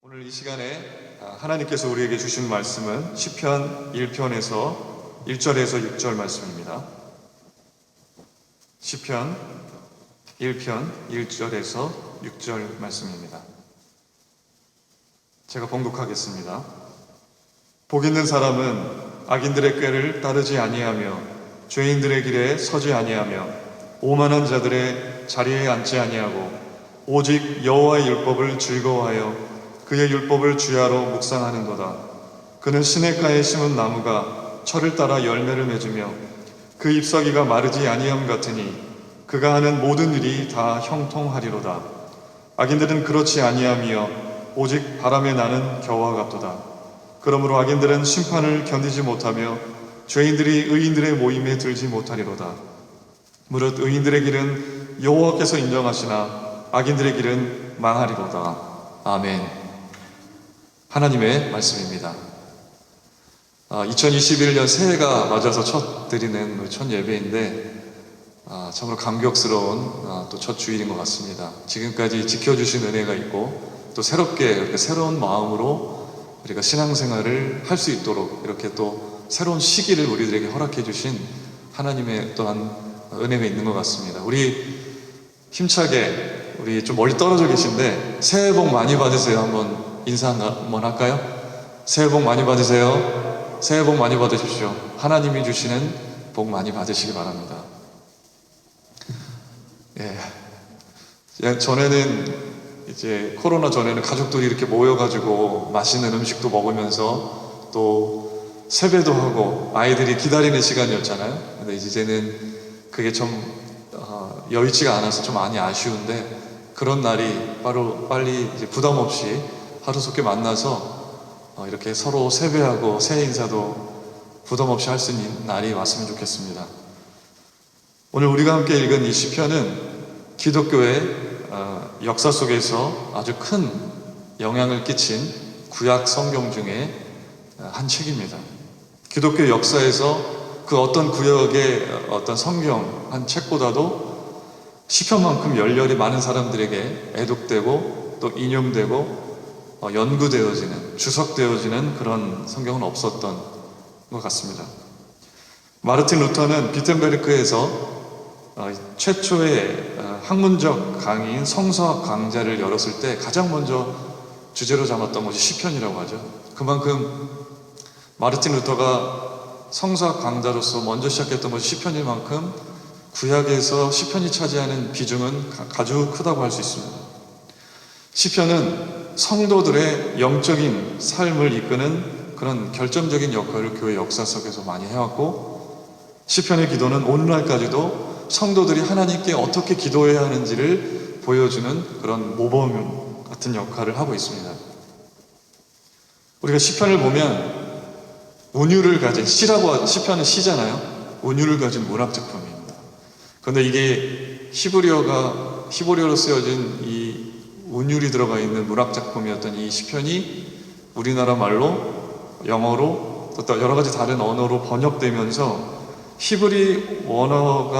오늘 이 시간에 하나님께서 우리에게 주신 말씀은 시편 1편에서 1절에서 6절 말씀입니다. 시편 1편 1절에서 6절 말씀입니다. 제가 봉독하겠습니다. 복 있는 사람은 악인들의 꾀를 따르지 아니하며 죄인들의 길에 서지 아니하며 오만한 자들의 자리에 앉지 아니하고 오직 여호와의 율법을 즐거워하여 그의 율법을 주야로 묵상하는도다. 그는 시냇가에 심은 나무가 철을 따라 열매를 맺으며 그 잎사귀가 마르지 아니함 같으니 그가 하는 모든 일이 다 형통하리로다. 악인들은 그렇지 아니하며 오직 바람에 나는 겨와 같도다. 그러므로 악인들은 심판을 견디지 못하며 죄인들이 의인들의 모임에 들지 못하리로다. 무릇 의인들의 길은 여호와께서 인정하시나 악인들의 길은 망하리로다. 아멘. 하나님의 말씀입니다. 2021년 새해가 맞아서 첫 드리는 첫 예배인데 참으로 감격스러운 또 첫 주일인 것 같습니다. 지금까지 지켜주신 은혜가 있고 또 새롭게 이렇게 새로운 마음으로 우리가 신앙생활을 할 수 있도록 이렇게 또 새로운 시기를 우리들에게 허락해 주신 하나님의 또한 은혜가 있는 것 같습니다. 우리 힘차게 우리 좀 멀리 떨어져 계신데 새해 복 많이 받으세요. 한번 인사 한번 할까요? 새해 복 많이 받으세요. 새해 복 많이 받으십시오. 하나님이 주시는 복 많이 받으시기 바랍니다. 전에는 이제 코로나 전에는 가족들이 이렇게 모여가지고 맛있는 음식도 먹으면서 또 세배도 하고 아이들이 기다리는 시간이었잖아요. 근데 이제는 그게 좀 여의치가 않아서 좀 많이 아쉬운데 그런 날이 빨리 이제 부담 없이 하루속히 만나서 이렇게 서로 세배하고 새해 인사도 부담 없이 할 수 있는 날이 왔으면 좋겠습니다. 오늘 우리가 함께 읽은 이 시편은 기독교의 역사 속에서 아주 큰 영향을 끼친 구약 성경 중에 한 책입니다. 기독교 역사에서 그 어떤 구역의 어떤 성경 한 책보다도 시편만큼 열렬히 많은 사람들에게 애독되고 또 인용되고 연구되어지는, 주석되어지는 그런 성경은 없었던 것 같습니다. 마르틴 루터는 비텐베르크에서 최초의 학문적 강의인 성서학 강좌를 열었을 때 가장 먼저 주제로 삼았던 것이 시편이라고 하죠. 그만큼 마르틴 루터가 성서학 강자로서 먼저 시작했던 것이 시편일 만큼 구약에서 시편이 차지하는 비중은 아주 크다고 할 수 있습니다. 시편은 성도들의 영적인 삶을 이끄는 그런 결정적인 역할을 교회 역사 속에서 많이 해왔고, 시편의 기도는 오늘날까지도 성도들이 하나님께 어떻게 기도해야 하는지를 보여주는 그런 모범 같은 역할을 하고 있습니다. 우리가 시편을 보면 운율을 가진, 시편은 시잖아요. 운율을 가진 문학 작품입니다. 그런데 이게 히브리어로 쓰여진 이 운율이 들어가 있는 문학 작품이었던 이 시편이 우리나라 말로, 영어로, 또 여러 가지 다른 언어로 번역되면서 히브리 원어로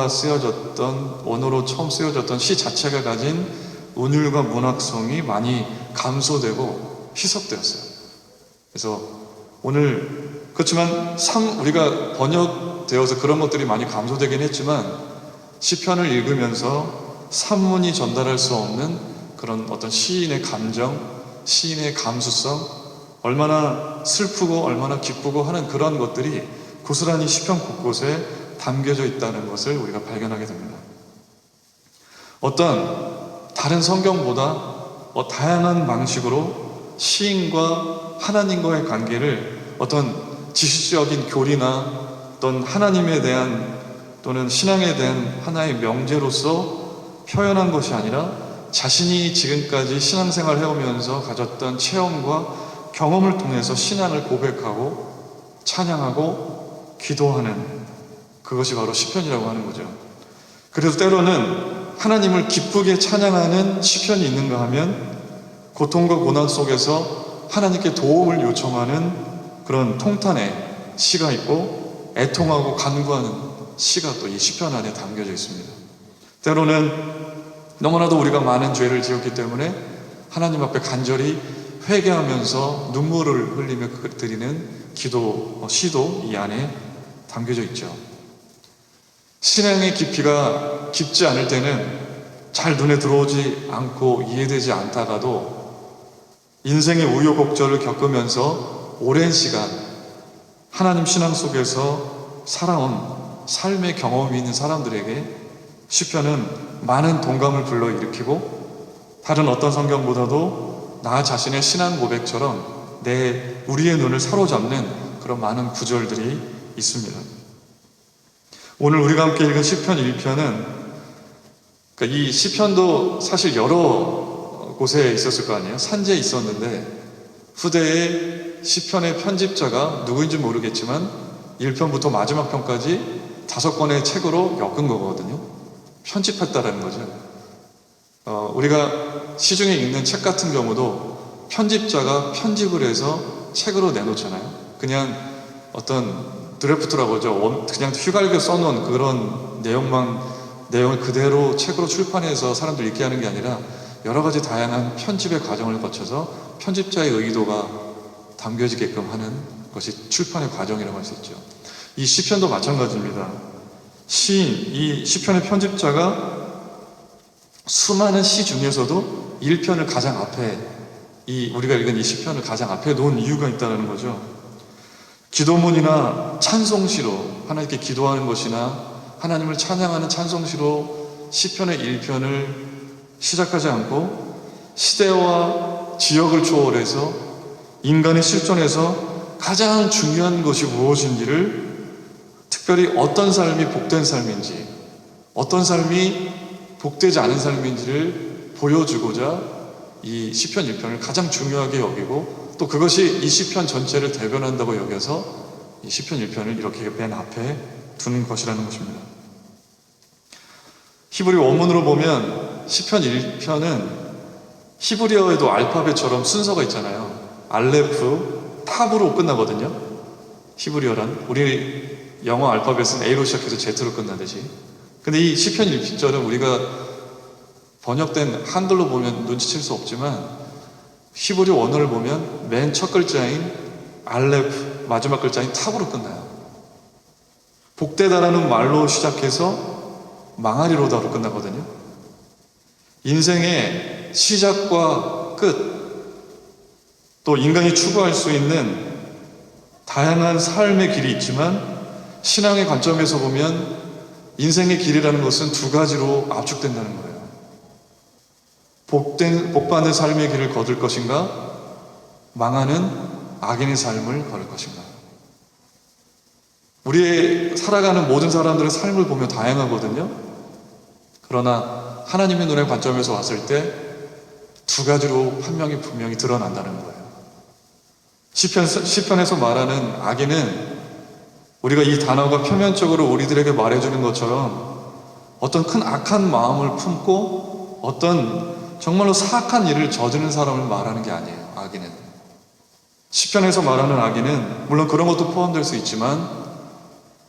처음 쓰여졌던 시 자체가 가진 운율과 문학성이 많이 감소되고 희석되었어요. 그래서 오늘 그렇지만 우리가 번역되어서 그런 것들이 많이 감소되긴 했지만 시편을 읽으면서 산문이 전달할 수 없는 그런 어떤 시인의 감정, 시인의 감수성, 얼마나 슬프고 얼마나 기쁘고 하는 그런 것들이 고스란히 시편 곳곳에 담겨져 있다는 것을 우리가 발견하게 됩니다. 어떤 다른 성경보다 다양한 방식으로 시인과 하나님과의 관계를 어떤 지식적인 교리나 어떤 하나님에 대한 또는 신앙에 대한 하나의 명제로서 표현한 것이 아니라 자신이 지금까지 신앙생활을 해오면서 가졌던 체험과 경험을 통해서 신앙을 고백하고 찬양하고 기도하는 그것이 바로 시편이라고 하는 거죠. 그래서 때로는 하나님을 기쁘게 찬양하는 시편이 있는가 하면 고통과 고난 속에서 하나님께 도움을 요청하는 그런 통탄의 시가 있고 애통하고 간구하는 시가 또 이 시편 안에 담겨져 있습니다. 때로는 너무나도 우리가 많은 죄를 지었기 때문에 하나님 앞에 간절히 회개하면서 눈물을 흘리며 드리는 기도, 시도 이 안에 담겨져 있죠. 신앙의 깊이가 깊지 않을 때는 잘 눈에 들어오지 않고 이해되지 않다가도 인생의 우여곡절을 겪으면서 오랜 시간 하나님 신앙 속에서 살아온 삶의 경험이 있는 사람들에게 시편은 많은 동감을 불러일으키고 다른 어떤 성경보다도 나 자신의 신앙 고백처럼 우리의 눈을 사로잡는 그런 많은 구절들이 있습니다. 오늘 우리가 함께 읽은 시편 1편은 그러니까 이 시편도 사실 여러 곳에 있었을 거 아니에요. 산지에 있었는데 후대에 시편의 편집자가 누구인지 모르겠지만 1편부터 마지막 편까지 5권의 책으로 엮은 거거든요. 편집했다라는 거죠. 우리가 시중에 읽는 책 같은 경우도 편집자가 편집을 해서 책으로 내놓잖아요. 그냥 어떤 드래프트라고 하죠. 그냥 휘갈겨 써놓은 그런 내용을 그대로 책으로 출판해서 사람들 읽게 하는 게 아니라 여러 가지 다양한 편집의 과정을 거쳐서 편집자의 의도가 담겨지게끔 하는 것이 출판의 과정이라고 할 수 있죠. 이 시편도 마찬가지입니다. 이 시편의 편집자가 수많은 시 중에서도 1편을 가장 앞에 우리가 읽은 이 시편을 가장 앞에 놓은 이유가 있다는 거죠. 기도문이나 찬송시로 하나님께 기도하는 것이나 하나님을 찬양하는 찬송시로 시편의 1편을 시작하지 않고 시대와 지역을 초월해서 인간의 실존에서 가장 중요한 것이 무엇인지를 특별히 어떤 삶이 복된 삶인지 어떤 삶이 복되지 않은 삶인지를 보여주고자 이 시편 1편을 가장 중요하게 여기고 또 그것이 이 시편 전체를 대변한다고 여겨서 이 시편 1편을 이렇게 맨 앞에 두는 것이라는 것입니다. 히브리 원문으로 보면 시편 1편은 히브리어에도 알파벳처럼 순서가 있잖아요. 알레프, 탑으로 끝나거든요. 히브리어란 우리 영어 알파벳은 A로 시작해서 Z로 끝나듯이. 근데 이 시편 1절은 우리가 번역된 한글로 보면 눈치챌 수 없지만 히브리 원어를 보면 맨 첫 글자인 알레프, 마지막 글자인 탑으로 끝나요. 복되다라는 말로 시작해서 망하리로다로 끝나거든요. 인생의 시작과 끝, 또 인간이 추구할 수 있는 다양한 삶의 길이 있지만 신앙의 관점에서 보면 인생의 길이라는 것은 두 가지로 압축된다는 거예요. 복받는 삶의 길을 거둘 것인가, 망하는 악인의 삶을 걸을 것인가. 우리의 살아가는 모든 사람들의 삶을 보면 다양하거든요. 그러나 하나님의 눈의 관점에서 봤을 때 두 가지로 판명이 분명히 드러난다는 거예요. 시편에서 말하는 악인은 우리가 이 단어가 표면적으로 우리들에게 말해주는 것처럼 어떤 큰 악한 마음을 품고 어떤 정말로 사악한 일을 저지르는 사람을 말하는 게 아니에요. 악인은. 시편에서 말하는 악인은 물론 그런 것도 포함될 수 있지만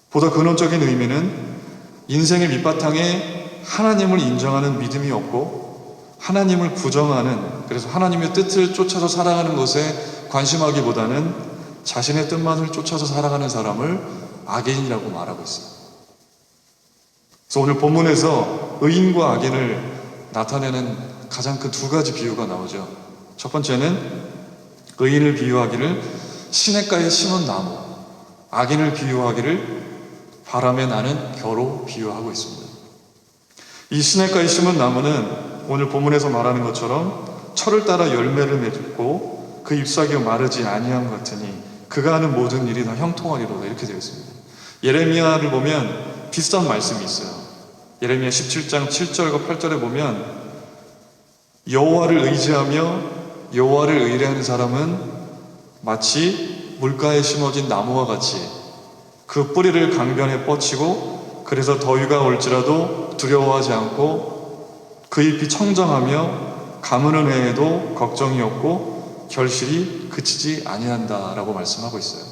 보다 근원적인 의미는 인생의 밑바탕에 하나님을 인정하는 믿음이 없고 하나님을 부정하는, 그래서 하나님의 뜻을 쫓아서 살아가는 것에 관심하기보다는 자신의 뜻만을 쫓아서 살아가는 사람을 악인이라고 말하고 있어요. 그래서 오늘 본문에서 의인과 악인을 나타내는 가장 큰 두 가지 비유가 나오죠. 첫 번째는 의인을 비유하기를 시냇가에 심은 나무, 악인을 비유하기를 바람에 나는 겨로 비유하고 있습니다. 이 시냇가에 심은 나무는 오늘 본문에서 말하는 것처럼 철을 따라 열매를 맺고 그 잎사귀가 마르지 아니함 같으니 그가 하는 모든 일이 다 형통하리로다, 이렇게 되어 있습니다. 예레미야를 보면 비슷한 말씀이 있어요. 예레미야 17장 7절과 8절에 보면 여호와를 의지하며 여호와를 의뢰하는 사람은 마치 물가에 심어진 나무와 같이 그 뿌리를 강변에 뻗치고 그래서 더위가 올지라도 두려워하지 않고 그 잎이 청정하며 가무는 해에도 걱정이 없고 결실이 그치지 아니한다라고 말씀하고 있어요.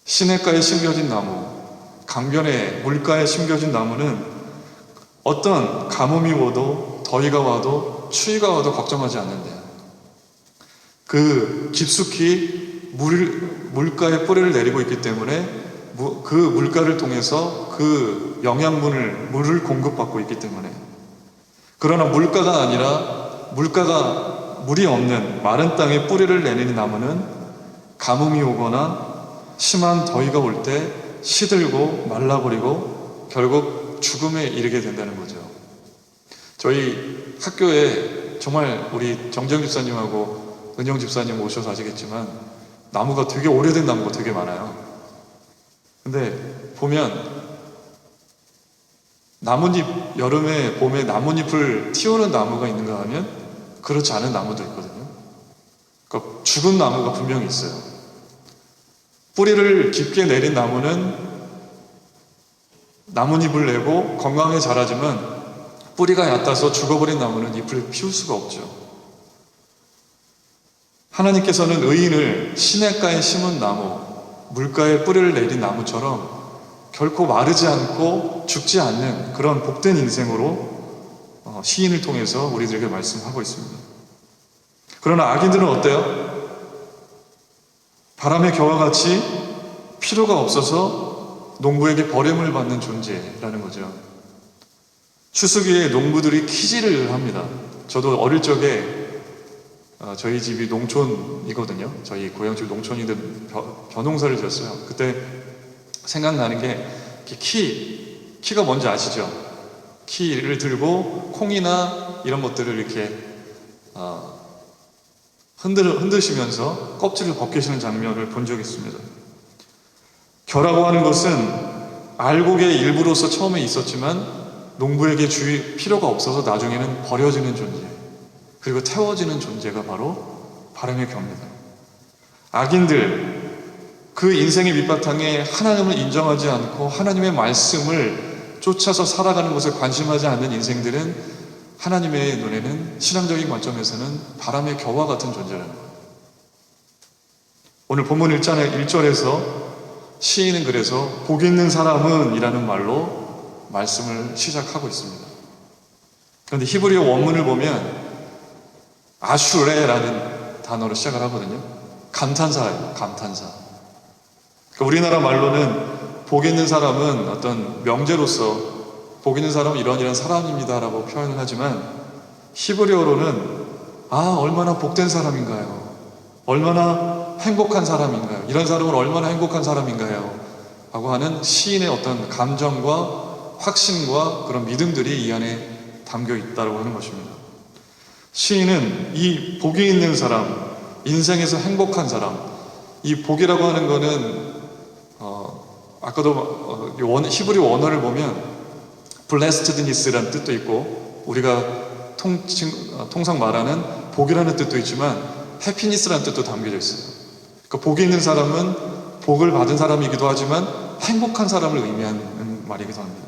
시냇가에 심겨진 나무, 강변에 물가에 심겨진 나무는 어떤 가뭄이 와도 더위가 와도 추위가 와도 걱정하지 않는데요. 그 깊숙이 물가에 뿌리를 내리고 있기 때문에 그 물가를 통해서 그 물을 공급받고 있기 때문에. 그러나 물가가 아니라 물이 없는 마른 땅에 뿌리를 내리는 나무는 가뭄이 오거나 심한 더위가 올 때 시들고 말라버리고 결국 죽음에 이르게 된다는 거죠. 저희 학교에 정말 우리 정정 집사님하고 은영 집사님 오셔서 아시겠지만 나무가 되게 오래된 나무가 되게 많아요. 근데 보면 여름에 봄에 나뭇잎을 틔우는 나무가 있는가 하면 그렇지 않은 나무도 있거든요. 그러니까 죽은 나무가 분명히 있어요. 뿌리를 깊게 내린 나무는 나뭇잎을 내고 건강하게 자라지만 뿌리가 얕아서 죽어버린 나무는 잎을 피울 수가 없죠. 하나님께서는 의인을 시냇가에 심은 나무, 물가에 뿌리를 내린 나무처럼 결코 마르지 않고 죽지 않는 그런 복된 인생으로 시인을 통해서 우리들에게 말씀하고 있습니다. 그러나 악인들은 어때요? 바람의 겨와 같이 필요가 없어서 농부에게 버림을 받는 존재라는 거죠. 추수기에 농부들이 키질을 합니다. 저도 어릴 적에 저희 집이 농촌이거든요. 저희 고향집 농촌인데 벼농사를 지었어요. 그때 생각나는 게 키가 뭔지 아시죠? 키를 들고 콩이나 이런 것들을 이렇게 흔드시면서 껍질을 벗기시는 장면을 본 적이 있습니다. 겨라고 하는 것은 알곡의 일부로서 처음에 있었지만 농부에게 필요가 없어서 나중에는 버려지는 존재, 그리고 태워지는 존재가 바로 바람의 겨입니다. 악인들, 그 인생의 밑바탕에 하나님을 인정하지 않고 하나님의 말씀을 쫓아서 살아가는 것에 관심하지 않는 인생들은 하나님의 눈에는 신앙적인 관점에서는 바람의 겨와 같은 존재라는 거예요. 오늘 본문 1절에서 시인은 그래서 복 있는 사람은 이라는 말로 말씀을 시작하고 있습니다. 그런데 히브리어 원문을 보면 아슈레라는 단어로 시작을 하거든요. 감탄사예요. 감탄사. 그러니까 우리나라 말로는 복 있는 사람은 어떤 명제로서 복 있는 사람은 이런 사람입니다 라고 표현을 하지만 히브리어로는 얼마나 복된 사람인가요? 얼마나 행복한 사람인가요? 이런 사람은 얼마나 행복한 사람인가요? 라고 하는 시인의 어떤 감정과 확신과 그런 믿음들이 이 안에 담겨 있다고 하는 것입니다. 시인은 이 복이 있는 사람, 인생에서 행복한 사람, 이 복이라고 하는 거는 아까도 히브리 원어를 보면 blessedness라는 뜻도 있고 우리가 통상 말하는 복이라는 뜻도 있지만 happiness라는 뜻도 담겨져 있어요. 그러니까 복이 있는 사람은 복을 받은 사람이기도 하지만 행복한 사람을 의미하는 말이기도 합니다.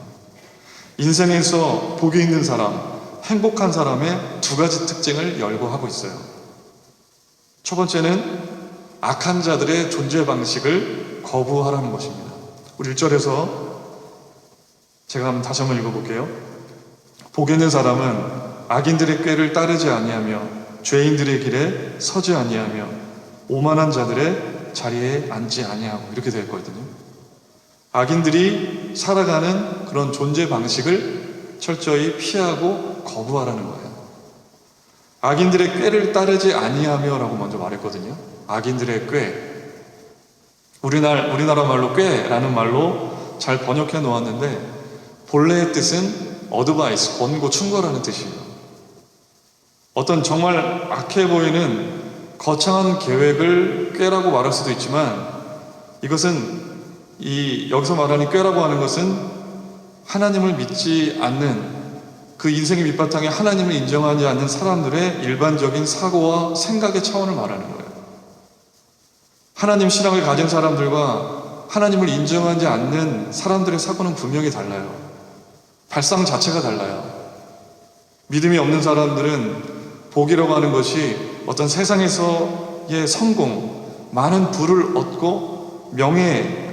인생에서 복이 있는 사람, 행복한 사람의 두 가지 특징을 열거하고 있어요. 첫 번째는 악한 자들의 존재 방식을 거부하라는 것입니다. 우리 1절에서 제가 다시 한번 읽어볼게요. 복 있는 사람은 악인들의 꾀를 따르지 아니하며 죄인들의 길에 서지 아니하며 오만한 자들의 자리에 앉지 아니하고 이렇게 되어 있거든요. 악인들이 살아가는 그런 존재 방식을 철저히 피하고 거부하라는 거예요. 악인들의 꾀를 따르지 아니하며 라고 먼저 말했거든요. 악인들의 꾀. 우리나라 말로 꾀라는 말로 잘 번역해 놓았는데 본래의 뜻은 어드바이스, 권고, 충고라는 뜻이에요. 어떤 정말 악해 보이는 거창한 계획을 꾀라고 말할 수도 있지만 이것은 여기서 말하는 꾀라고 하는 것은 하나님을 믿지 않는 그 인생의 밑바탕에 하나님을 인정하지 않는 사람들의 일반적인 사고와 생각의 차원을 말하는 거예요. 하나님 신앙을 가진 사람들과 하나님을 인정하지 않는 사람들의 사고는 분명히 달라요. 발상 자체가 달라요. 믿음이 없는 사람들은 복이라고 하는 것이 어떤 세상에서의 성공, 많은 부를 얻고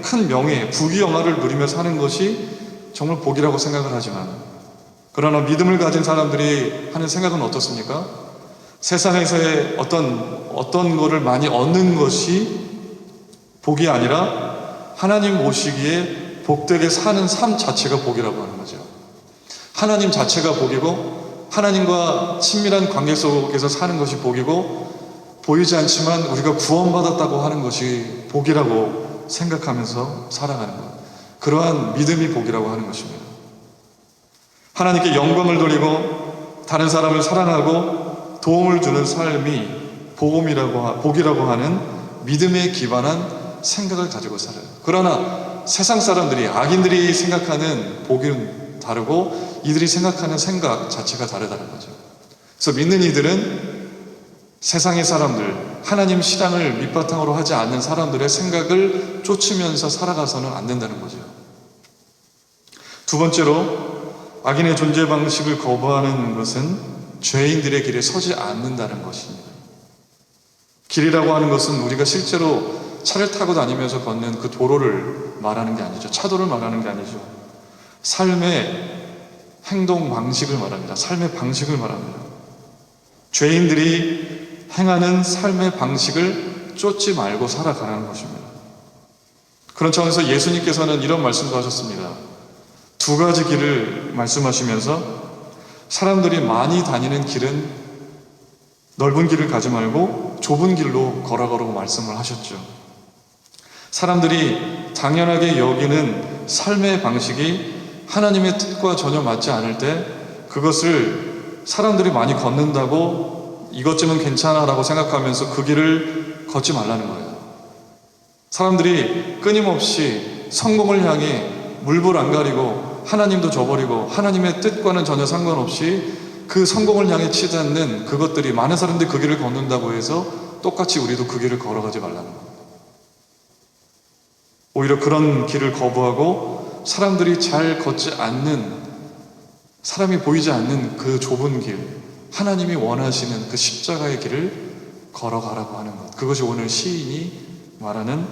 큰 명예, 부귀영화를 누리며 사는 것이 정말 복이라고 생각을 하지만 그러나 믿음을 가진 사람들이 하는 생각은 어떻습니까? 세상에서의 어떤 거를 많이 얻는 것이 복이 아니라 하나님 모시기에 복되게 사는 삶 자체가 복이라고 하는 거죠. 하나님 자체가 복이고 하나님과 친밀한 관계 속에서 사는 것이 복이고 보이지 않지만 우리가 구원받았다고 하는 것이 복이라고 생각하면서 살아가는 것. 그러한 믿음이 복이라고 하는 것입니다. 하나님께 영광을 돌리고 다른 사람을 사랑하고 도움을 주는 삶이 복이라고 하는 믿음에 기반한 생각을 가지고 살아요. 그러나 세상 사람들이, 악인들이 생각하는 복은 다르고 이들이 생각하는 생각 자체가 다르다는 거죠. 그래서 믿는 이들은 세상의 사람들, 하나님 신앙을 밑바탕으로 하지 않는 사람들의 생각을 쫓으면서 살아가서는 안 된다는 거죠. 두 번째로, 악인의 존재 방식을 거부하는 것은 죄인들의 길에 서지 않는다는 것입니다. 길이라고 하는 것은 우리가 실제로 차를 타고 다니면서 걷는 그 도로를 말하는 게 아니죠. 차도를 말하는 게 아니죠. 삶의 행동 방식을 말합니다. 삶의 방식을 말합니다. 죄인들이 행하는 삶의 방식을 쫓지 말고 살아가는 것입니다. 그런 차원에서 예수님께서는 이런 말씀도 하셨습니다. 두 가지 길을 말씀하시면서 사람들이 많이 다니는 길은 넓은 길을 가지 말고 좁은 길로 걸어가라고 말씀을 하셨죠. 사람들이 당연하게 여기는 삶의 방식이 하나님의 뜻과 전혀 맞지 않을 때 그것을 사람들이 많이 걷는다고 이것쯤은 괜찮아라고 생각하면서 그 길을 걷지 말라는 거예요. 사람들이 끊임없이 성공을 향해 물불 안 가리고 하나님도 저버리고 하나님의 뜻과는 전혀 상관없이 그 성공을 향해 치닫는 그것들이, 많은 사람들이 그 길을 걷는다고 해서 똑같이 우리도 그 길을 걸어가지 말라는 거예요. 오히려 그런 길을 거부하고 사람들이 잘 걷지 않는, 사람이 보이지 않는 그 좁은 길, 하나님이 원하시는 그 십자가의 길을 걸어가라고 하는 것. 그것이 오늘 시인이 말하는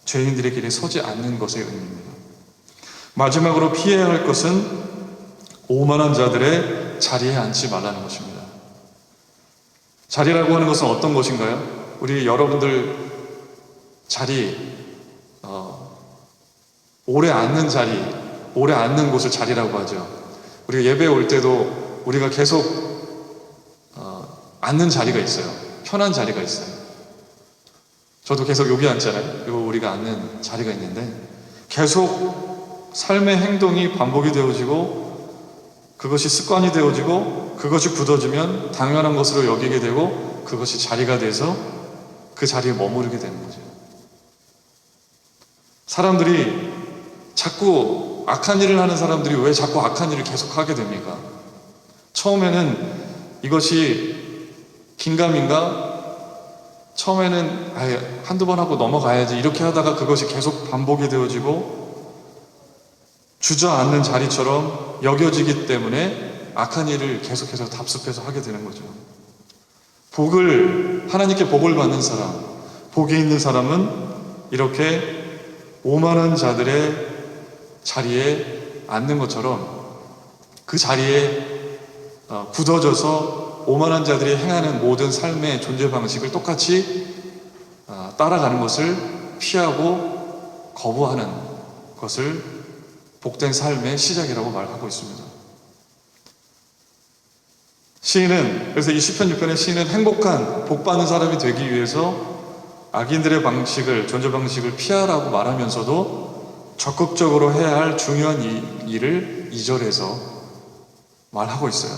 죄인들의 길에 서지 않는 것의 의미입니다. 마지막으로 피해야 할 것은 오만한 자들의 자리에 앉지 말라는 것입니다. 자리라고 하는 것은 어떤 것인가요? 우리 여러분들 자리, 오래 앉는 자리, 오래 앉는 곳을 자리라고 하죠. 우리가 예배 올 때도 우리가 계속 앉는 자리가 있어요. 편한 자리가 있어요. 저도 계속 여기 앉잖아요. 그리고 우리가 앉는 자리가 있는데 계속 삶의 행동이 반복이 되어지고 그것이 습관이 되어지고 그것이 굳어지면 당연한 것으로 여기게 되고 그것이 자리가 돼서 그 자리에 머무르게 되는 거죠. 사람들이 자꾸 악한 일을 하는 사람들이 왜 자꾸 악한 일을 계속 하게 됩니까? 처음에는 이것이 긴가민가? 처음에는 아예 한두 번 하고 넘어가야지 이렇게 하다가 그것이 계속 반복이 되어지고 주저앉는 자리처럼 여겨지기 때문에 악한 일을 계속해서 답습해서 하게 되는 거죠. 하나님께 복을 받는 사람, 복이 있는 사람은 이렇게 오만한 자들의 자리에 앉는 것처럼 그 자리에 굳어져서 오만한 자들이 행하는 모든 삶의 존재 방식을 똑같이 따라가는 것을 피하고 거부하는 것을 복된 삶의 시작이라고 말하고 있습니다. 시인은, 그래서 이 시편 6편의 시인은 행복한 복받는 사람이 되기 위해서 악인들의 방식을, 존재 방식을 피하라고 말하면서도 적극적으로 해야 할 중요한 일을 2절에서 말하고 있어요.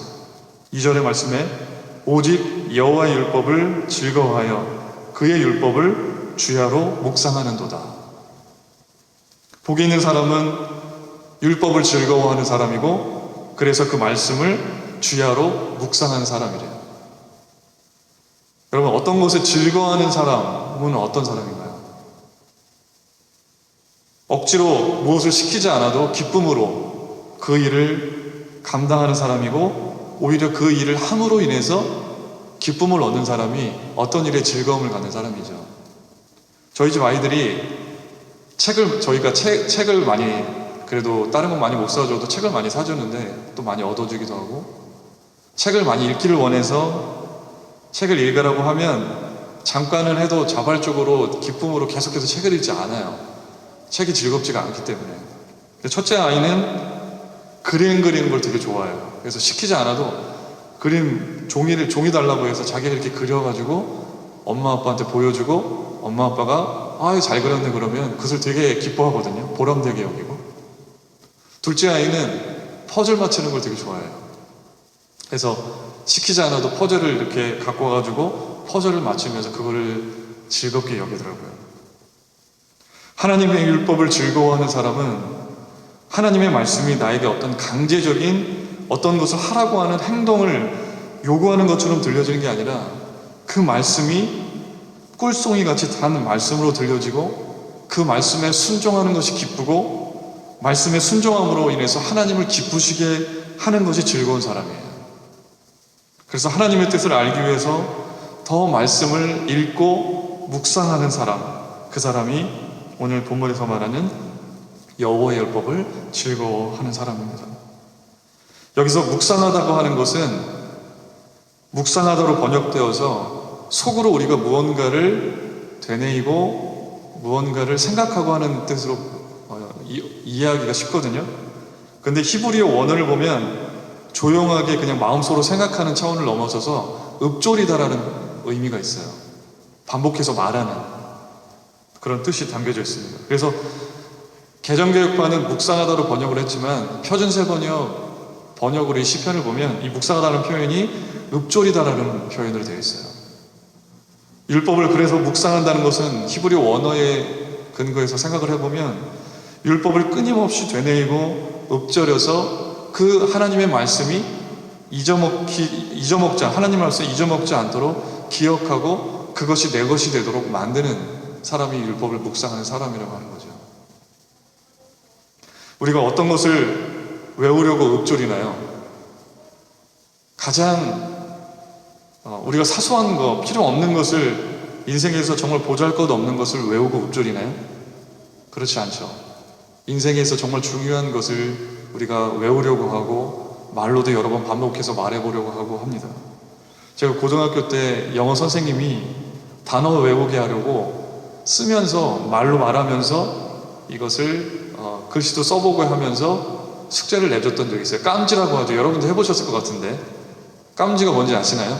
2절의 말씀에 오직 여호와의 율법을 즐거워하여 그의 율법을 주야로 묵상하는도다. 복이 있는 사람은 율법을 즐거워하는 사람이고 그래서 그 말씀을 주야로 묵상하는 사람이래요. 여러분, 어떤 것을 즐거워하는 사람은 어떤 사람인가요? 억지로 무엇을 시키지 않아도 기쁨으로 그 일을 감당하는 사람이고 오히려 그 일을 함으로 인해서 기쁨을 얻는 사람이 어떤 일에 즐거움을 갖는 사람이죠. 저희 집 아이들이 저희가 책을 많이, 그래도 다른 건 많이 못 사줘도 책을 많이 사주는데 또 많이 얻어주기도 하고 책을 많이 읽기를 원해서 책을 읽으라고 하면 잠깐은 해도 자발적으로 기쁨으로 계속해서 책을 읽지 않아요. 책이 즐겁지가 않기 때문에. 근데 첫째 아이는 그림 그리는 걸 되게 좋아해요. 그래서 시키지 않아도 그림 종이 달라고 해서 자기가 이렇게 그려가지고 엄마 아빠한테 보여주고 엄마 아빠가 아유 잘 그렸네 그러면 그것을 되게 기뻐하거든요. 보람되게 여기고. 둘째 아이는 퍼즐 맞추는 걸 되게 좋아해요. 그래서 시키지 않아도 퍼즐을 이렇게 갖고 와가지고 퍼즐을 맞추면서 그거를 즐겁게 여기더라고요. 하나님의 율법을 즐거워하는 사람은 하나님의 말씀이 나에게 어떤 강제적인 어떤 것을 하라고 하는 행동을 요구하는 것처럼 들려지는 게 아니라 그 말씀이 꿀송이 같이 단 말씀으로 들려지고 그 말씀에 순종하는 것이 기쁘고 말씀의 순종함으로 인해서 하나님을 기쁘시게 하는 것이 즐거운 사람이에요. 그래서 하나님의 뜻을 알기 위해서 더 말씀을 읽고 묵상하는 사람, 그 사람이 오늘 본문에서 말하는 여호와의 율법을 즐거워하는 사람입니다. 여기서 묵상하다고 하는 것은 묵상하다로 번역되어서 속으로 우리가 무언가를 되뇌이고 무언가를 생각하고 하는 뜻으로 이해하기가 쉽거든요. 근데 히브리어 원어를 보면 조용하게 그냥 마음속으로 생각하는 차원을 넘어서서 읊조리다라는 의미가 있어요. 반복해서 말하는 그런 뜻이 담겨져 있습니다. 그래서 개정개혁판은 묵상하다로 번역을 했지만 표준세 번역으로 이 시편을 보면 이 묵상하다는 표현이 읊조리다라는 표현으로 되어 있어요. 율법을 그래서 묵상한다는 것은 히브리 원어에 근거해서 생각을 해보면 율법을 끊임없이 되뇌이고 읊조려서 그 하나님의 말씀이 하나님의 말씀을 잊어먹지 않도록 기억하고 그것이 내 것이 되도록 만드는 사람이 율법을 묵상하는 사람이라고 하는 거죠. 우리가 어떤 것을 외우려고 읊조리나요? 가장 우리가 사소한 거, 필요 없는 것을 인생에서 정말 보잘것없는 것을 외우고 읊조리나요? 그렇지 않죠. 인생에서 정말 중요한 것을 우리가 외우려고 하고 말로도 여러 번 반복해서 말해보려고 하고 합니다. 제가 고등학교 때 영어 선생님이 단어 외우게 하려고 쓰면서 말로 말하면서 이것을 글씨도 써보고 하면서 숙제를 내줬던 적이 있어요. 깜지라고 하죠. 여러분도 해보셨을 것 같은데 깜지가 뭔지 아시나요?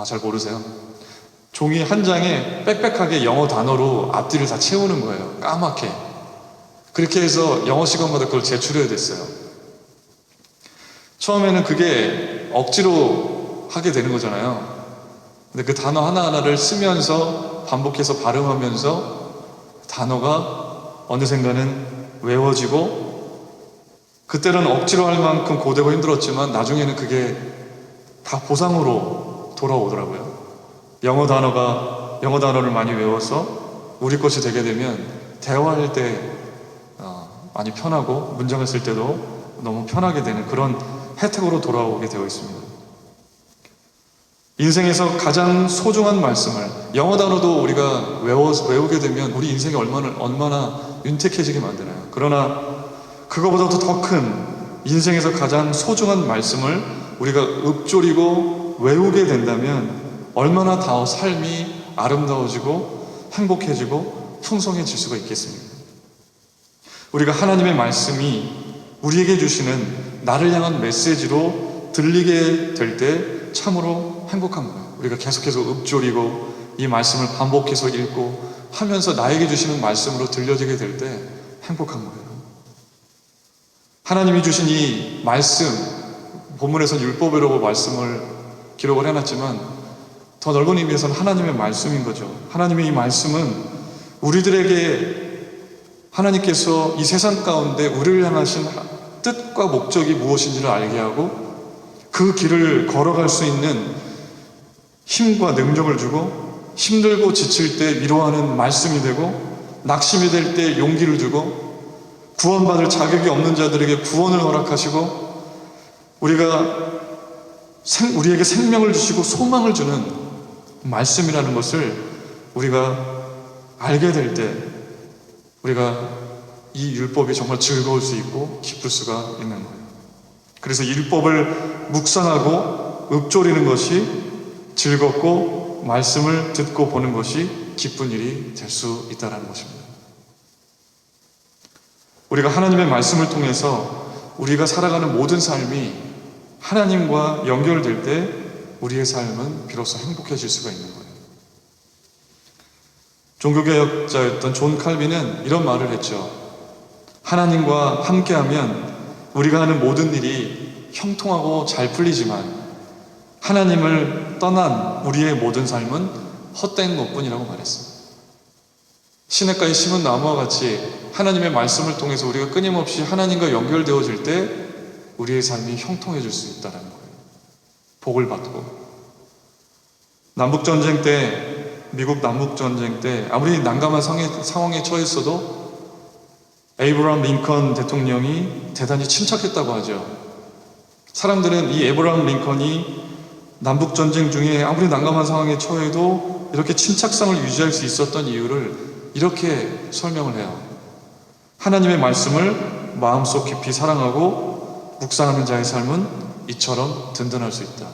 잘 모르세요? 종이 한 장에 빽빽하게 영어 단어로 앞뒤를 다 채우는 거예요. 까맣게. 그렇게 해서 영어 시간마다 그걸 제출해야 됐어요. 처음에는 그게 억지로 하게 되는 거잖아요. 근데 그 단어 하나하나를 쓰면서 반복해서 발음하면서 단어가 어느샌가는 외워지고 그때는 억지로 할 만큼 고되고 힘들었지만 나중에는 그게 다 보상으로 돌아오더라고요. 영어 단어를 많이 외워서 우리 것이 되게 되면 대화할 때 많이 편하고 문장을 쓸 때도 너무 편하게 되는 그런 혜택으로 돌아오게 되어 있습니다. 인생에서 가장 소중한 말씀을 영어 단어도 우리가 외우게 되면 우리 인생이 얼마나 윤택해지게 만드나요? 그러나 그거보다도 더 큰 인생에서 가장 소중한 말씀을 우리가 읊조리고 외우게 된다면 얼마나 더 삶이 아름다워지고 행복해지고 풍성해질 수가 있겠습니까? 우리가 하나님의 말씀이 우리에게 주시는 나를 향한 메시지로 들리게 될 때 참으로 행복한 거예요. 우리가 계속해서 읊조리고 이 말씀을 반복해서 읽고 하면서 나에게 주시는 말씀으로 들려지게 될 때 행복한 거예요. 하나님이 주신 이 말씀, 본문에서는 율법이라고 말씀을 기록을 해놨지만 더 넓은 의미에서는 하나님의 말씀인 거죠. 하나님의 이 말씀은 우리들에게 하나님께서 이 세상 가운데 우리를 향하신 뜻과 목적이 무엇인지를 알게 하고 그 길을 걸어갈 수 있는 힘과 능력을 주고 힘들고 지칠 때 위로하는 말씀이 되고 낙심이 될 때 용기를 주고 구원받을 자격이 없는 자들에게 구원을 허락하시고 우리에게 생명을 주시고 소망을 주는 말씀이라는 것을 우리가 알게 될 때 우리가 이 율법이 정말 즐거울 수 있고 기쁠 수가 있는 거예요. 그래서 율법을 묵상하고 읊조리는 것이 즐겁고 말씀을 듣고 보는 것이 기쁜 일이 될 수 있다는 것입니다. 우리가 하나님의 말씀을 통해서 우리가 살아가는 모든 삶이 하나님과 연결될 때 우리의 삶은 비로소 행복해질 수가 있는 거예요. 종교개혁자였던 존 칼빈은 이런 말을 했죠. 하나님과 함께하면 우리가 하는 모든 일이 형통하고 잘 풀리지만 하나님을 떠난 우리의 모든 삶은 헛된 것뿐이라고 말했어요. 시냇가에 심은 나무와 같이 하나님의 말씀을 통해서 우리가 끊임없이 하나님과 연결되어질 때 우리의 삶이 형통해질 수 있다는 거예요. 복을 받고. 남북전쟁 때, 미국 남북전쟁 때 아무리 난감한 상황에 처했어도 에이브러함 링컨 대통령이 대단히 침착했다고 하죠. 사람들은 이 에이브러함 링컨이 남북전쟁 중에 아무리 난감한 상황에 처해도 이렇게 침착성을 유지할 수 있었던 이유를 이렇게 설명을 해요. 하나님의 말씀을 마음속 깊이 사랑하고 묵상하는 자의 삶은 이처럼 든든할 수 있다.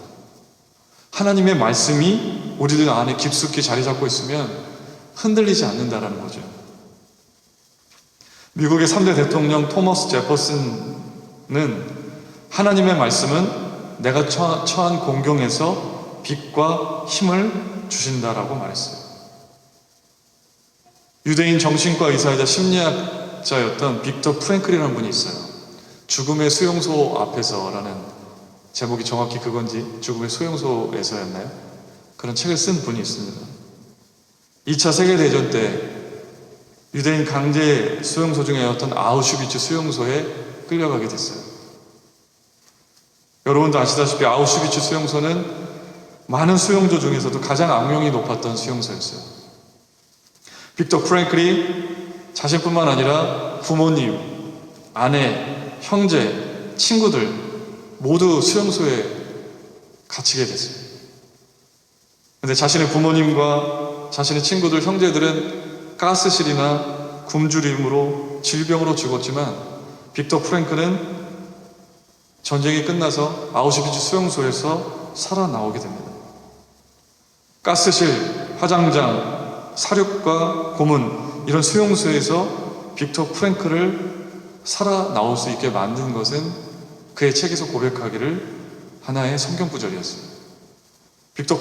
하나님의 말씀이 우리들 안에 깊숙이 자리 잡고 있으면 흔들리지 않는다라는 거죠. 미국의 3대 대통령 토머스 제퍼슨은 하나님의 말씀은 내가 처한 공경에서 빛과 힘을 주신다라고 말했어요. 유대인 정신과 의사이자 심리학자였던 빅터 프랭클이라는 분이 있어요. 죽음의 수용소 앞에서라는 제목이 정확히 그건지 죽음의 수용소에서였나요? 그런 책을 쓴 분이 있습니다. 2차 세계대전 때 유대인 강제 수용소 중에 어떤 아우슈비츠 수용소에 끌려가게 됐어요. 여러분도 아시다시피 아우슈비츠 수용소는 많은 수용소 중에서도 가장 악명이 높았던 수용소였어요. 빅터 프랭클이 자신뿐만 아니라 부모님, 아내, 형제, 친구들 모두 수용소에 갇히게 됐어요. 그런데 자신의 부모님과 자신의 친구들, 형제들은 가스실이나 굶주림으로 질병으로 죽었지만 빅터 프랭클은 전쟁이 끝나서 아우슈비츠 수용소에서 살아나오게 됩니다. 가스실, 화장장, 사륙과 고문 이런 수용소에서 빅터 프랭클을 살아나올 수 있게 만든 것은 그의 책에서 고백하기를 하나의 성경 구절이었어요. 빅터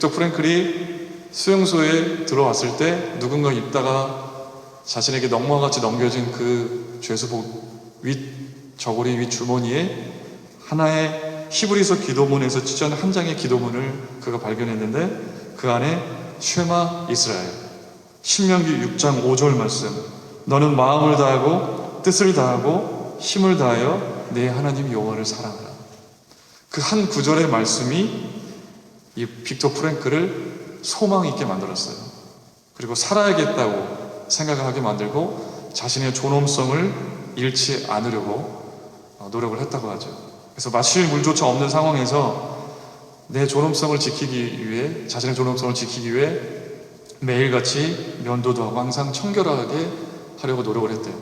프랭클이 수용소에 들어왔을 때 누군가 있다가 자신에게 넉마같이 넘겨진 그 죄수복 저고리 윗 주머니에 하나의 히브리서 기도문에서 찢어낸 한 장의 기도문을 그가 발견했는데 그 안에 쉐마 이스라엘 신명기 6장 5절 말씀 너는 마음을 다하고 뜻을 다하고 힘을 다하여 내 하나님 여호와를 사랑하라. 그 한 구절의 말씀이 이 빅터 프랭클을 소망 있게 만들었어요. 그리고 살아야겠다고 생각하게 만들고 자신의 존엄성을 잃지 않으려고 노력을 했다고 하죠. 그래서 마실 물조차 없는 상황에서 내 존엄성을 지키기 위해 자신의 존엄성을 지키기 위해 매일같이 면도도 하고 항상 청결하게 하려고 노력을 했대요.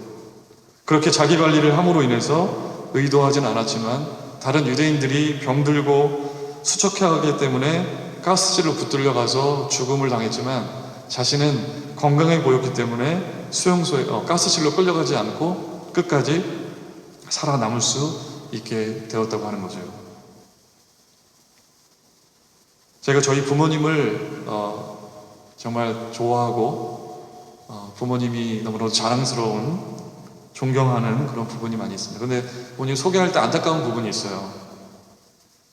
그렇게 자기 관리를 함으로 인해서 의도하진 않았지만 다른 유대인들이 병들고 수척해하기 때문에 가스실로 붙들려 가서 죽음을 당했지만 자신은 건강해 보였기 때문에 수용소에 가스실로 끌려가지 않고 끝까지 살아남을 수 있게 되었다고 하는 거죠. 제가 저희 부모님을 정말 좋아하고 부모님이 너무나도 자랑스러운 존경하는 그런 부분이 많이 있습니다. 그런데 부모님 소개할 때 안타까운 부분이 있어요.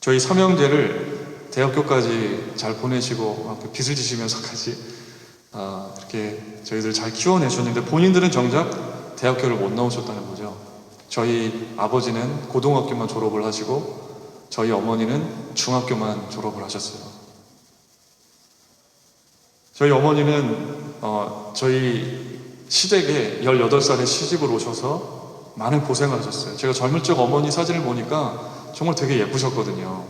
저희 삼형제를 대학교까지 잘 보내시고 빚을 지시면서까지 이렇게 저희들 잘 키워내셨는데 본인들은 정작 대학교를 못 나오셨다는 거죠. 저희 아버지는 고등학교만 졸업을 하시고 저희 어머니는 중학교만 졸업을 하셨어요. 저희 어머니는 저희 시댁에 18살에 시집을 오셔서 많은 고생을 하셨어요. 제가 젊을 적 어머니 사진을 보니까 정말 되게 예쁘셨거든요.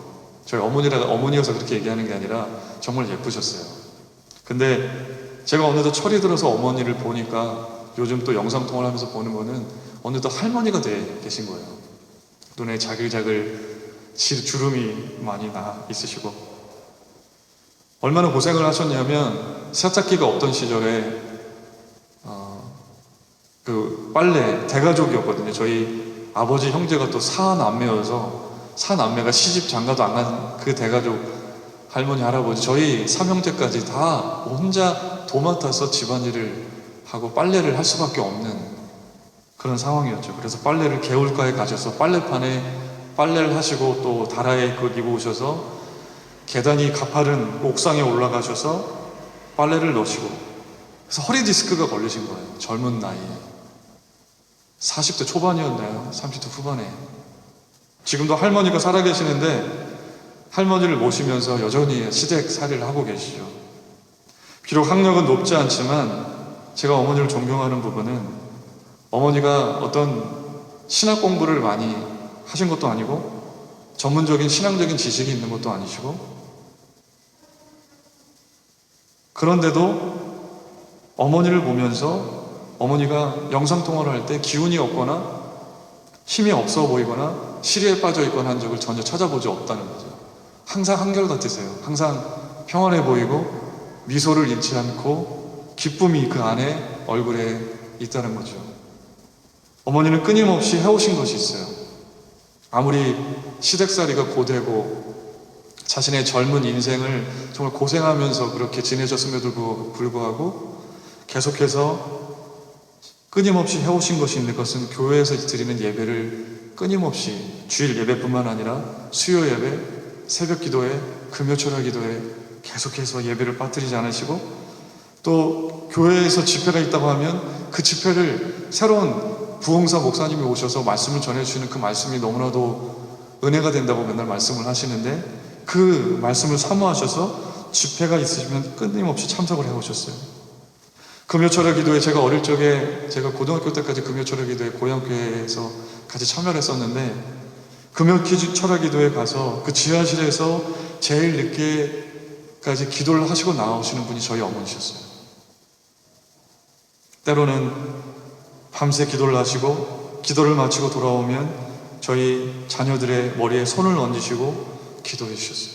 저희 어머니여서 그렇게 얘기하는 게 아니라 정말 예쁘셨어요. 근데 제가 어느덧 철이 들어서 어머니를 보니까 요즘 또 영상통화를 하면서 보는 거는 어느덧 할머니가 돼 계신 거예요. 눈에 자글자글 주름이 많이 나 있으시고 얼마나 고생을 하셨냐면 세탁기가 없던 시절에 그 빨래 대가족이었거든요. 저희 아버지 형제가 또 사남매여서 사남매가 시집 장가도 안 간 그 대가족 할머니 할아버지 저희 삼형제까지 다 혼자 도맡아서 집안일을 하고 빨래를 할 수밖에 없는 그런 상황이었죠. 그래서 빨래를 개울가에 가셔서 빨래판에 빨래를 하시고 또 다라에 그걸 입어 오셔서 계단이 가파른 옥상에 올라가셔서 빨래를 넣으시고 그래서 허리 디스크가 걸리신 거예요. 젊은 나이에 40대 초반이었나요? 30대 후반에. 지금도 할머니가 살아계시는데 할머니를 모시면서 여전히 시댁살이를 하고 계시죠. 비록 학력은 높지 않지만 제가 어머니를 존경하는 부분은 어머니가 어떤 신학 공부를 많이 하신 것도 아니고 전문적인 신앙적인 지식이 있는 것도 아니시고 그런데도 어머니를 보면서 어머니가 영상통화를 할 때 기운이 없거나 힘이 없어 보이거나 시리에 빠져 있거나 한 적을 전혀 찾아보지 없다는 거죠. 항상 한결같으세요. 항상 평안해 보이고 미소를 잃지 않고 기쁨이 그 안에 얼굴에 있다는 거죠. 어머니는 끊임없이 해오신 것이 있어요. 아무리 시댁살이가 고되고 자신의 젊은 인생을 정말 고생하면서 그렇게 지내셨음에도 불구하고 계속해서 끊임없이 해오신 것이 있는 것은 교회에서 드리는 예배를 끊임없이 주일 예배뿐만 아니라 수요 예배, 새벽 기도회, 금요 철야 기도회 계속해서 예배를 빠뜨리지 않으시고 또 교회에서 집회가 있다고 하면 그 집회를 새로운 부흥사 목사님이 오셔서 말씀을 전해주시는 그 말씀이 너무나도 은혜가 된다고 맨날 말씀을 하시는데 그 말씀을 사모하셔서 집회가 있으시면 끊임없이 참석을 해오셨어요. 금요철야 기도회 제가 어릴 적에 제가 고등학교 때까지 금요철야 기도회 고향교회에서 같이 참여를 했었는데 금요철야 기도회 가서 그 지하실에서 제일 늦게까지 기도를 하시고 나오시는 분이 저희 어머니셨어요. 때로는 밤새 기도를 하시고 기도를 마치고 돌아오면 저희 자녀들의 머리에 손을 얹으시고 기도해 주셨어요.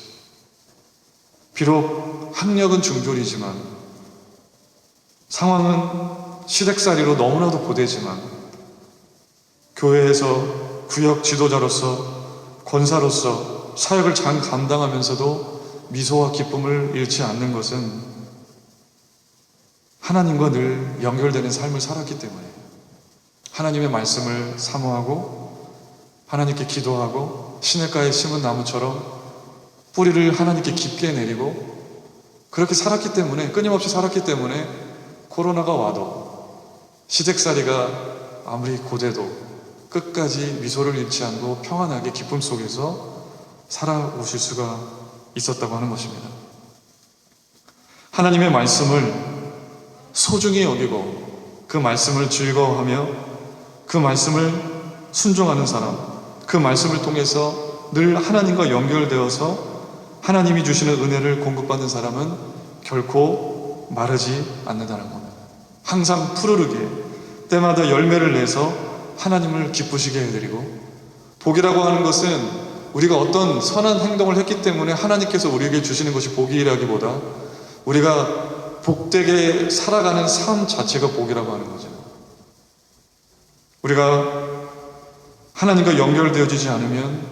비록 학력은 중졸이지만 상황은 시댁살이로 너무나도 고되지만 교회에서 구역 지도자로서 권사로서 사역을 잘 감당하면서도 미소와 기쁨을 잃지 않는 것은 하나님과 늘 연결되는 삶을 살았기 때문에 하나님의 말씀을 사모하고 하나님께 기도하고 시냇가에 심은 나무처럼 뿌리를 하나님께 깊게 내리고 그렇게 살았기 때문에 끊임없이 살았기 때문에 코로나가 와도 시댁살이가 아무리 고돼도 끝까지 미소를 잃지 않고 평안하게 기쁨 속에서 살아오실 수가 있었다고 하는 것입니다. 하나님의 말씀을 소중히 여기고 그 말씀을 즐거워하며 그 말씀을 순종하는 사람, 그 말씀을 통해서 늘 하나님과 연결되어서 하나님이 주시는 은혜를 공급받는 사람은 결코 마르지 않는다는 겁니다. 항상 푸르르게 때마다 열매를 내서 하나님을 기쁘시게 해드리고 복이라고 하는 것은 우리가 어떤 선한 행동을 했기 때문에 하나님께서 우리에게 주시는 것이 복이라기보다 우리가 복되게 살아가는 삶 자체가 복이라고 하는 거죠. 우리가 하나님과 연결되어지지 않으면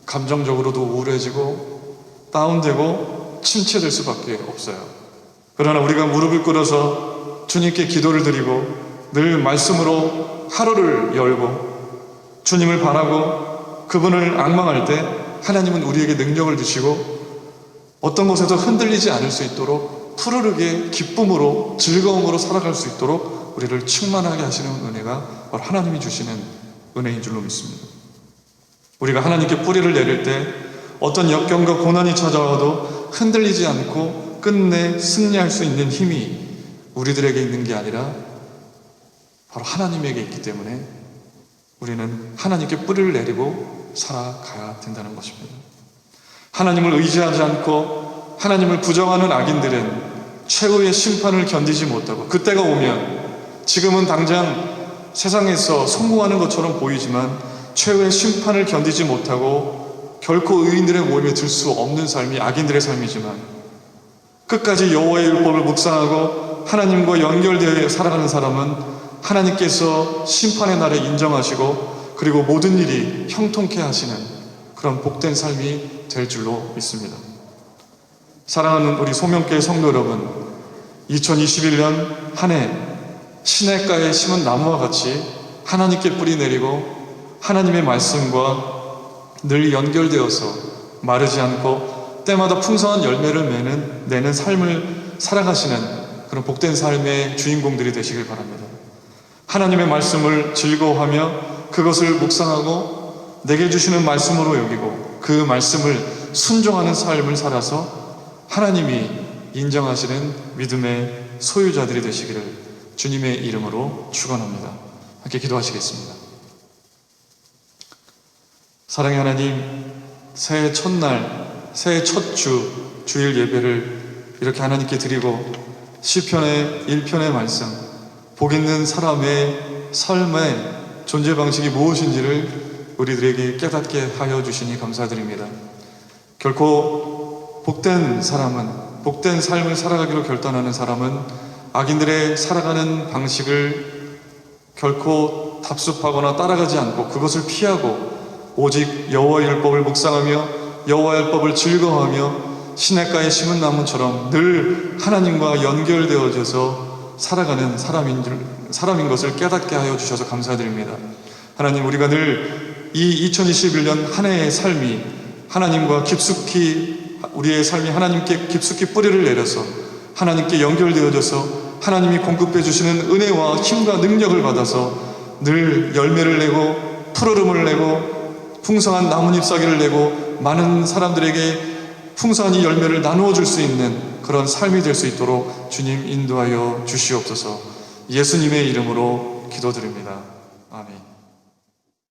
감정적으로도 우울해지고 다운되고 침체될 수밖에 없어요. 그러나 우리가 무릎을 꿇어서 주님께 기도를 드리고 늘 말씀으로 하루를 열고 주님을 바라고 그분을 앙망할 때 하나님은 우리에게 능력을 주시고 어떤 곳에서 흔들리지 않을 수 있도록 푸르르게 기쁨으로 즐거움으로 살아갈 수 있도록 우리를 충만하게 하시는 은혜가 바로 하나님이 주시는 은혜인 줄로 믿습니다. 우리가 하나님께 뿌리를 내릴 때 어떤 역경과 고난이 찾아와도 흔들리지 않고 끝내 승리할 수 있는 힘이 우리들에게 있는 게 아니라 바로 하나님에게 있기 때문에 우리는 하나님께 뿌리를 내리고 살아가야 된다는 것입니다. 하나님을 의지하지 않고 하나님을 부정하는 악인들은 최후의 심판을 견디지 못하고 그때가 오면 지금은 당장 세상에서 성공하는 것처럼 보이지만 최후의 심판을 견디지 못하고 결코 의인들의 모임에 들 수 없는 삶이 악인들의 삶이지만 끝까지 여호와의 율법을 묵상하고 하나님과 연결되어 살아가는 사람은 하나님께서 심판의 날에 인정하시고 그리고 모든 일이 형통케 하시는 그런 복된 삶이 될 줄로 믿습니다. 사랑하는 우리 소명교회 성도 여러분, 2021년 한 해 시냇가에 심은 나무와 같이 하나님께 뿌리 내리고 하나님의 말씀과 늘 연결되어서 마르지 않고 때마다 풍성한 열매를 내는 삶을 살아가시는 그런 복된 삶의 주인공들이 되시길 바랍니다. 하나님의 말씀을 즐거워하며 그것을 묵상하고 내게 주시는 말씀으로 여기고 그 말씀을 순종하는 삶을 살아서 하나님이 인정하시는 믿음의 소유자들이 되시기를 주님의 이름으로 축원합니다. 함께 기도하시겠습니다. 사랑의 하나님, 새해 첫날, 새해 첫 주일 예배를 이렇게 하나님께 드리고 시편의 1편의 말씀, 복 있는 사람의 삶의 존재 방식이 무엇인지를 우리들에게 깨닫게 하여 주시니 감사드립니다. 결코 복된 삶을 살아가기로 결단하는 사람은 악인들의 살아가는 방식을 결코 답습하거나 따라가지 않고 그것을 피하고 오직 여호와의 율법을 묵상하며 여호와의 율법을 즐거워하며 시냇가에 심은 나무처럼 늘 하나님과 연결되어져서 살아가는 사람인 것을 깨닫게 하여 주셔서 감사드립니다. 하나님, 우리가 늘 이 2021년 한 해의 삶이 하나님과 깊숙이 우리의 삶이 하나님께 깊숙이 뿌리를 내려서 하나님께 연결되어져서 하나님이 공급해 주시는 은혜와 힘과 능력을 받아서 늘 열매를 내고 푸르름을 내고 풍성한 나뭇잎 사기를 내고 많은 사람들에게 풍성한 이 열매를 나누어 줄 수 있는 그런 삶이 될 수 있도록 주님 인도하여 주시옵소서. 예수님의 이름으로 기도드립니다. 아멘.